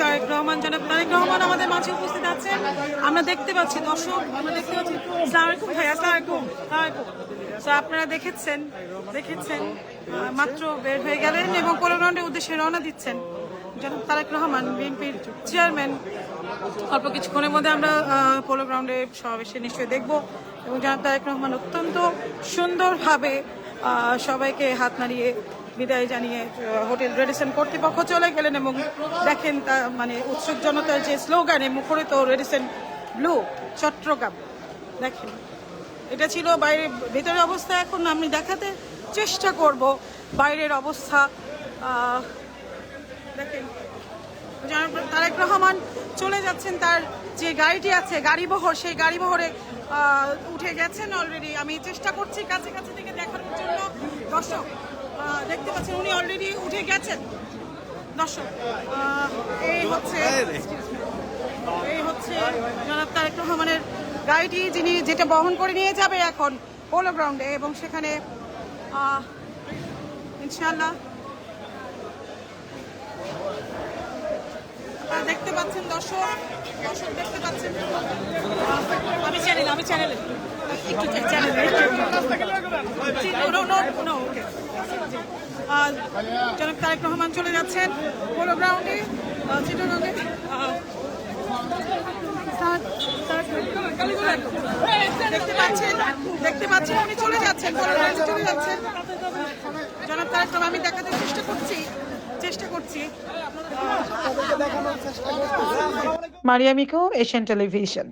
তারেক রহমান, জনাব তারেক রহমান আমাদের মাঝে উপস্থিত আছেন। আমরা দেখতে পাচ্ছি দর্শক, আমরা দেখতে পাচ্ছি। আসসালামু আলাইকুম ভাই। আসসালামু আলাইকুম। তো আপনারা দেখেছেন মাত্র বের হয়ে গেলেন এবং পোলো গ্রাউন্ডের উদ্দেশ্যে রওনা দিচ্ছেন জনাব তারেক রহমান, বিএনপির চেয়ারম্যান। অল্প কিছুক্ষণের মধ্যে আমরা পোলো গ্রাউন্ডে সমাবেশে নিশ্চয়ই দেখব এবং জনাব তারেক রহমান অত্যন্ত সুন্দরভাবে সবাইকে হাত নাড়িয়ে বিদায় জানিয়ে হোটেল রেডিসন কর্তৃপক্ষ চলে গেলেন এবং দেখেন তা মানে উৎসুক জনতার যে স্লোগানে মুখরিত রেডিসন ব্লু চট্টগ্রাম। দেখেন এটা ছিল বাইরের, ভেতরের অবস্থা এখন আমি দেখাতে চেষ্টা করব বাইরের অবস্থা। দেখেন জনাব তারেক রহমান চলে যাচ্ছেন, তার যে গাড়িটি আছে গাড়িবহর, সেই গাড়িবহরে উঠে গেছেন অলরেডি। আমি চেষ্টা করছি কাছে কাছে থেকে দেখানোর জন্য। দর্শক দেখতে পাচ্ছেন উনি অলরেডি উঠে গেছেন। দর্শক এই হচ্ছে জনাব তারেক রহমানের গাড়িটি, যিনি যেটা বহন করে নিয়ে যাবে এখন পোলো গ্রাউন্ডে এবং সেখানে ইনশাআল্লাহ দেখতে পাচ্ছেন। দর্শক দেখতে পাচ্ছেন। আমি চ্যানেলে একটু জনাব তারেক রহমান চলে যাচ্ছেন পোলো গ্রাউন্ডে চিটাগংয়ে। দেখতে পাচ্ছেন উনি চলে যাচ্ছেন, পোলো গ্রাউন্ডে চলে যাচ্ছেন জনাব তারেক রহমান। আমি দেখাতে চেষ্টা করছি। Maria Miko, Asian television.